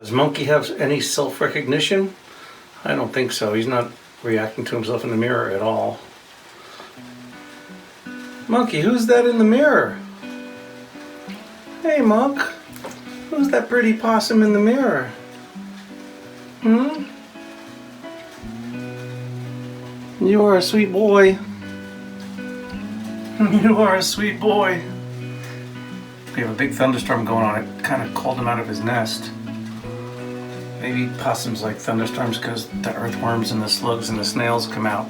Does Monkey have any self-recognition? I don't think so. He's not reacting to himself in the mirror at all. Monkey, who's that in the mirror? Hey, Monk. Who's that pretty possum in the mirror? You are a sweet boy. You are a sweet boy. We have a big thunderstorm going on. It kind of called him out of his nest. Maybe possums like thunderstorms because the earthworms and the slugs and the snails come out.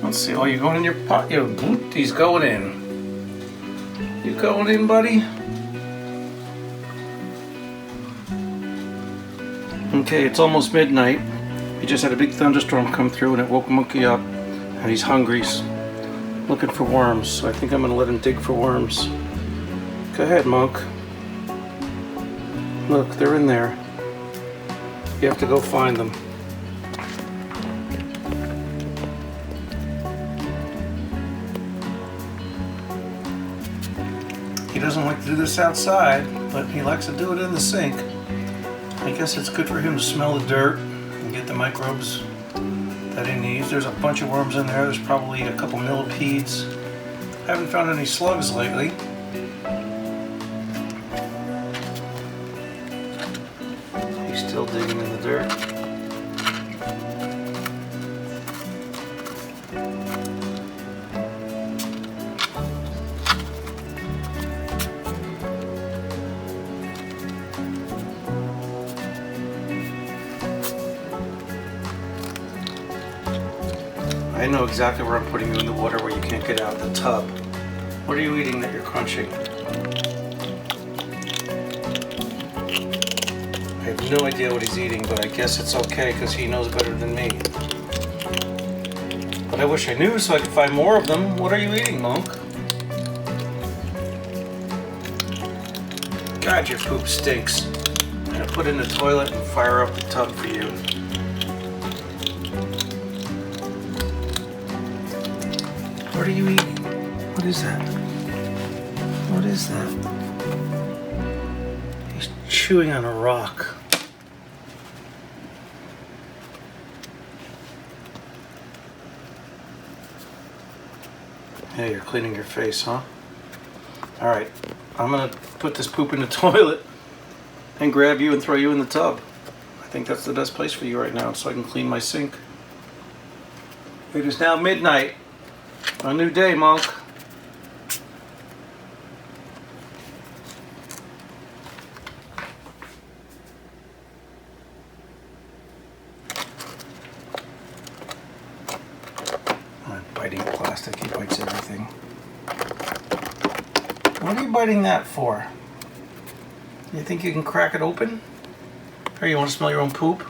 Let's see. Oh, you're going in your pot. He's going in. You going in, buddy? Okay, it's almost midnight. We just had a big thunderstorm come through and it woke Monkey up. And he's hungry. He's looking for worms. So I think I'm going to let him dig for worms. Go ahead, Monk. Look, they're in there. You have to go find them. He doesn't like to do this outside, but he likes to do it in the sink. I guess it's good for him to smell the dirt and get the microbes that he needs. There's a bunch of worms in there. There's probably a couple millipedes. I haven't found any slugs lately. He's still digging in the dirt. I know exactly where I'm putting you in the water where you can't get out of the tub. What are you eating that you're crunching? I have no idea what he's eating, but I guess it's okay because he knows better than me. But I wish I knew so I could find more of them. What are you eating, Monk? God, your poop stinks. I'm gonna put it in the toilet and fire up the tub for you. What are you eating? What is that? What is that? He's chewing on a rock. Hey, you're cleaning your face, huh? Alright, I'm gonna put this poop in the toilet and grab you and throw you in the tub. I think that's the best place for you right now so I can clean my sink. It is now midnight. A new day, Monk. I'm biting plastic. He bites everything. What are you biting that for? You think you can crack it open? Or you want to smell your own poop?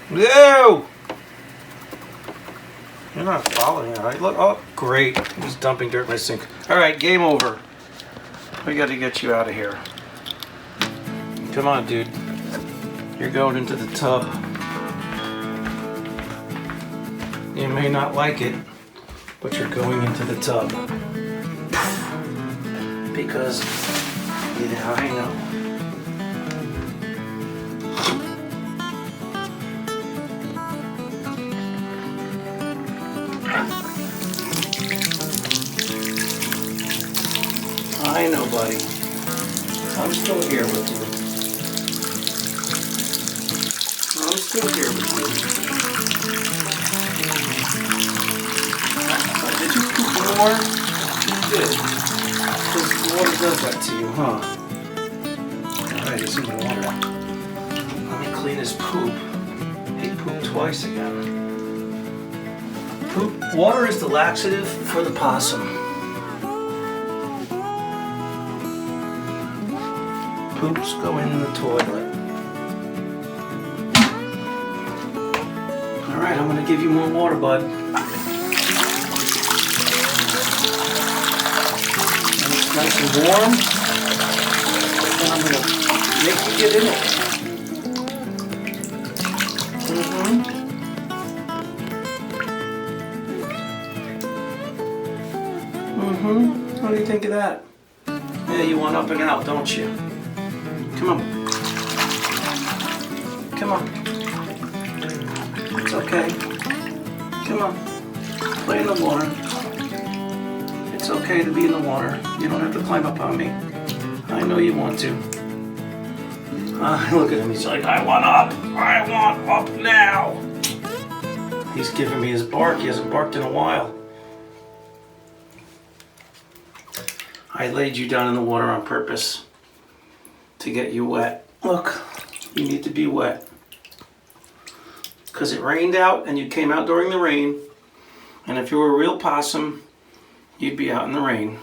No! You're not following it, right? Look, oh, great. He's dumping dirt in my sink. All right, game over. We got to get you out of here. Come on, dude. You're going into the tub. You may not like it, but you're going into the tub. Because, yeah, I know. I know, buddy. I'm still here with you. I'm still here with you. Did you poop more? You did. Because water does that to you, huh? Alright, there's some water. Let me clean his poop. He pooped twice again. Water is the laxative for the possum. Poops go in the toilet. Alright, I'm going to give you more water, bud. And it's nice and warm. And I'm going to make you get in it. What do you think of that? Yeah, you want up and out, don't you? Come on. Come on. It's okay. Come on. Play in the water. It's okay to be in the water. You don't have to climb up on me. I know you want to. Look at him. He's like, I want up. I want up now. He's giving me his bark. He hasn't barked in a while. I laid you down in the water on purpose to get you wet. Look, you need to be wet. Because it rained out and you came out during the rain. And if you were a real possum, you'd be out in the rain.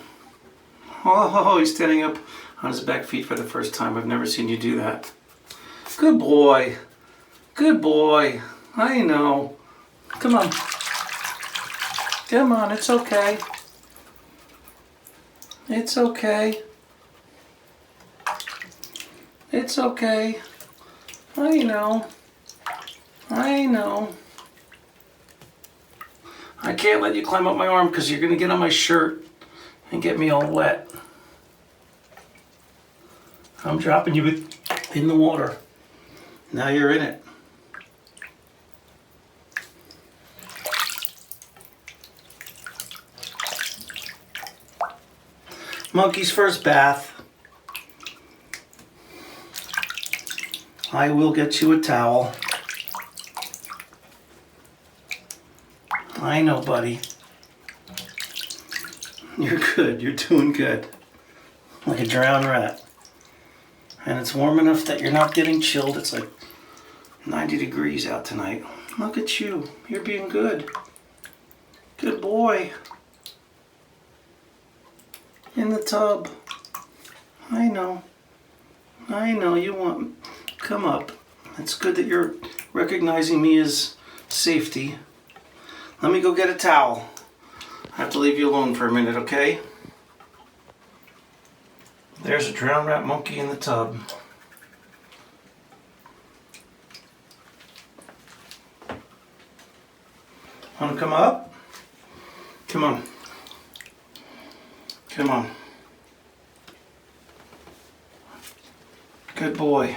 Oh, he's standing up on his back feet for the first time. I've never seen you do that. Good boy. Good boy. I know. Come on. Come on, it's okay. It's okay. It's okay. I know. I know. I can't let you climb up my arm because you're going to get on my shirt and get me all wet. I'm dropping you in the water. Now you're in it. Monkey's first bath. I will get you a towel. I know, buddy. You're good. You're doing good. Like a drowned rat. And it's warm enough that you're not getting chilled. It's like 90 degrees out tonight. Look at you. You're being good. Good boy. In the tub. I know. I know you want... Come up. It's good that you're recognizing me as safety. Let me go get a towel. I have to leave you alone for a minute, okay? There's a drowned rat monkey in the tub. Want to come up? Come on. Come on. Good boy.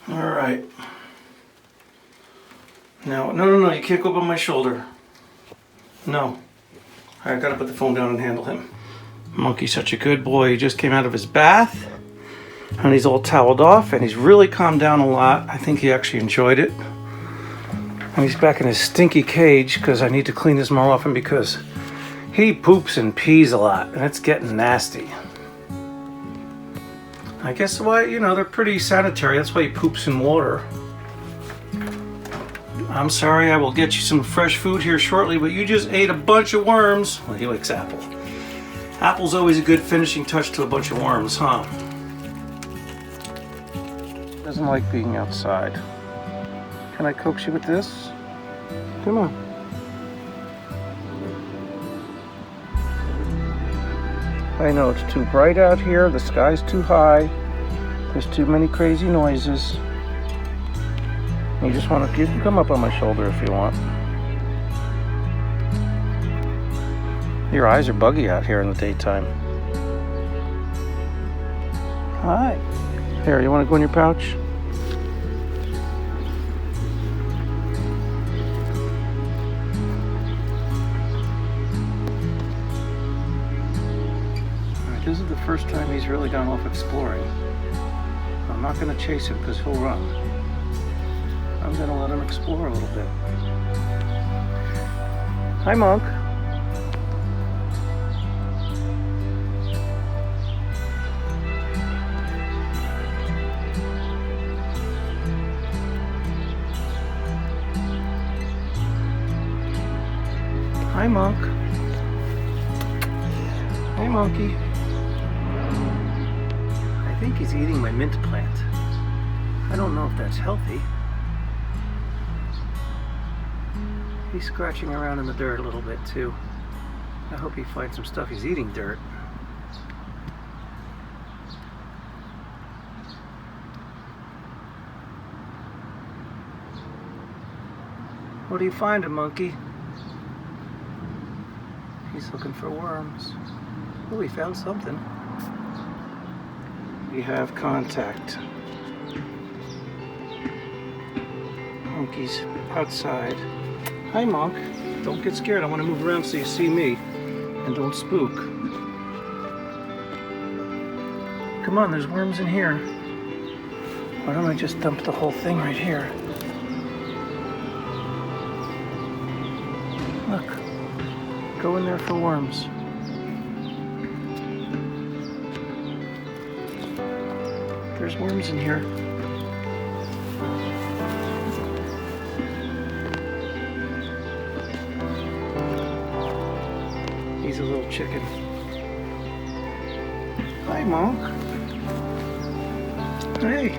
All right. Now, no, you can't go up on my shoulder. No. All right, I gotta put the phone down and handle him. Monkey's such a good boy. He just came out of his bath and he's all toweled off and he's really calmed down a lot. I think he actually enjoyed it. And he's back in his stinky cage because I need to clean this more often because he poops and pees a lot and it's getting nasty. I guess why, they're pretty sanitary. That's why he poops in water. I'm sorry, I will get you some fresh food here shortly, but you just ate a bunch of worms. Well, he likes apple. Apple's always a good finishing touch to a bunch of worms, huh? Doesn't like being outside. Can I coax you with this? Come on. I know it's too bright out here, the sky's too high, there's too many crazy noises. You just want to come up on my shoulder if you want. Your eyes are buggy out here in the daytime. Hi. Here, you want to go in your pouch? Alright, this is the first time he's really gone off exploring. I'm not going to chase him because he'll run. I'm going to let him explore a little bit. Hi, Monk. Hi, Monk. Hey, Monkey. I think he's eating my mint plant. I don't know if that's healthy. He's scratching around in the dirt a little bit too. I hope he finds some stuff. He's eating dirt. What do you find, a monkey? He's looking for worms. Oh, he found something. We have contact. monkeys outside. Hi, Monk. Don't get scared. I want to move around so you see me. And don't spook. Come on, there's worms in here. Why don't I just dump the whole thing right here? Look. Go in there for worms. There's worms in here. He's a little chicken. Hi, Monk. Hey.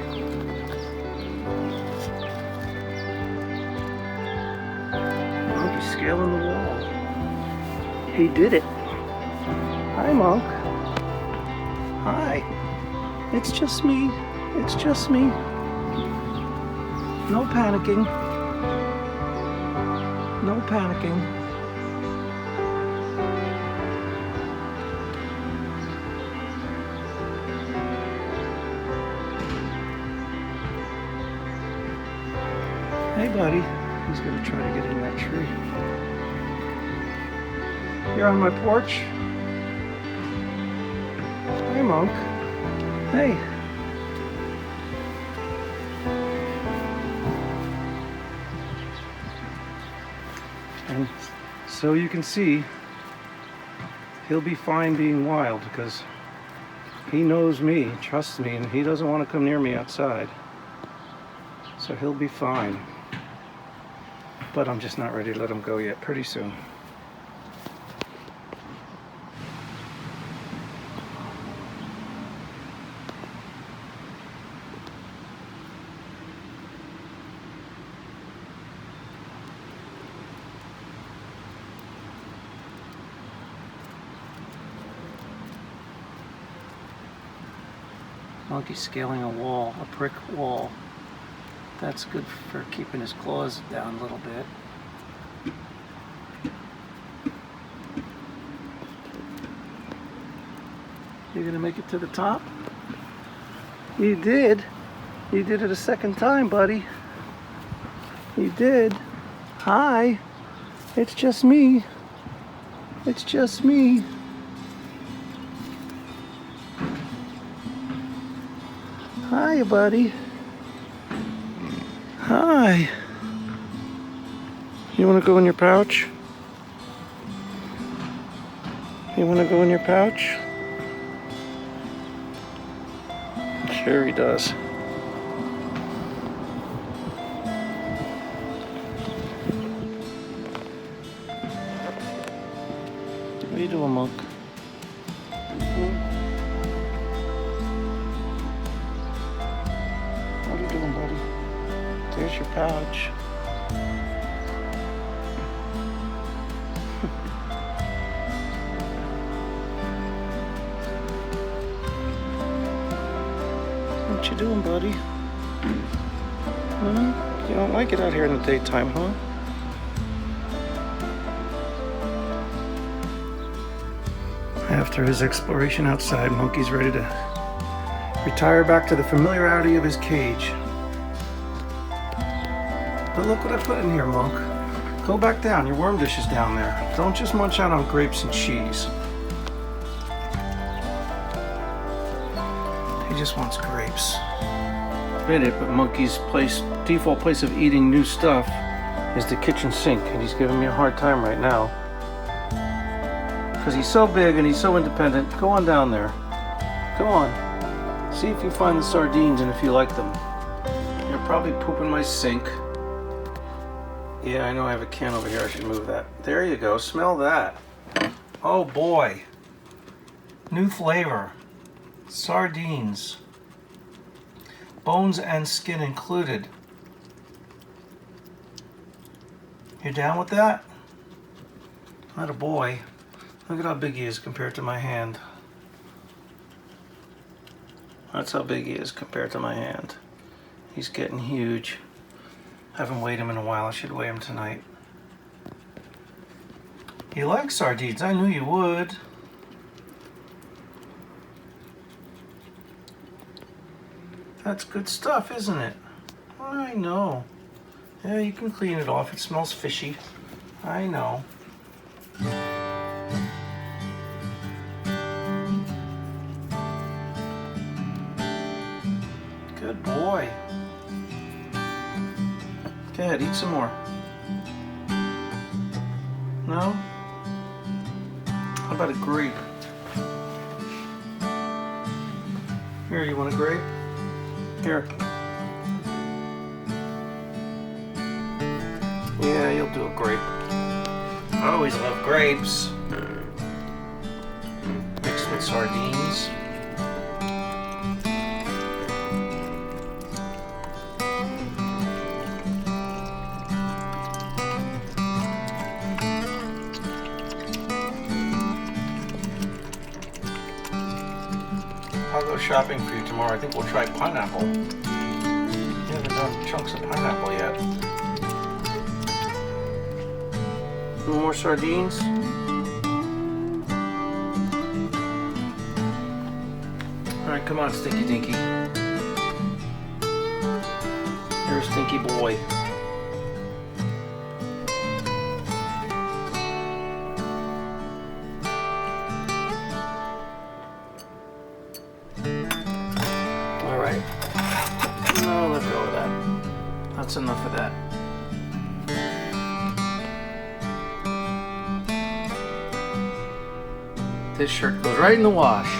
Monkey's scaling the wall. He did it. Hi, Monk. Hi. It's just me. It's just me. No panicking. No panicking. Hey, buddy. He's gonna try to get in that tree. You're on my porch? Hey, Monk. Hey. And so you can see, he'll be fine being wild because he knows me, trusts me, and he doesn't want to come near me outside. So he'll be fine. But I'm just not ready to let him go yet. Pretty soon. Monkey's scaling a wall, a brick wall. That's good for keeping his claws down a little bit. You gonna make it to the top? You did. You did it a second time, buddy. You did. Hi. It's just me. It's just me. Hi, buddy. Hi. You want to go in your pouch? You want to go in your pouch? Sure he does. What are you doing, Monk? What are you doing, buddy? There's your pouch. What you doing, buddy? Huh? You don't like it out here in the daytime, huh? After his exploration outside, Monkey's ready to retire back to the familiarity of his cage. But look what I put in here, Monk. Go back down. Your worm dish is down there. Don't just munch out on grapes and cheese. He just wants grapes. Admit it, but Monkey's default place of eating new stuff is the kitchen sink, and he's giving me a hard time right now. Because he's so big and he's so independent. Go on down there. Go on. See if you find the sardines and if you like them. You're probably pooping my sink. Yeah, I know I have a can over here. I should move that. There you go. Smell that. Oh boy. New flavor. Sardines. Bones and skin included. You down with that? Not a boy. Look at how big he is compared to my hand. That's how big he is compared to my hand. He's getting huge. Haven't weighed him in a while. I should weigh him tonight. You like sardines? I knew you would. That's good stuff, isn't it? I know. Yeah, you can clean it off. It smells fishy. I know. Good boy. Go ahead, eat some more. No? How about a grape? Here, you want a grape? Here. Yeah, you'll do a grape. I always love grapes. Mixed with sardines. I'll go shopping for you tomorrow. I think we'll try pineapple. We haven't done chunks of pineapple yet. No more sardines? Alright, come on, Stinky Dinky. You're a stinky boy. Alright. No, let go of that. That's enough of that. This shirt goes right in the wash.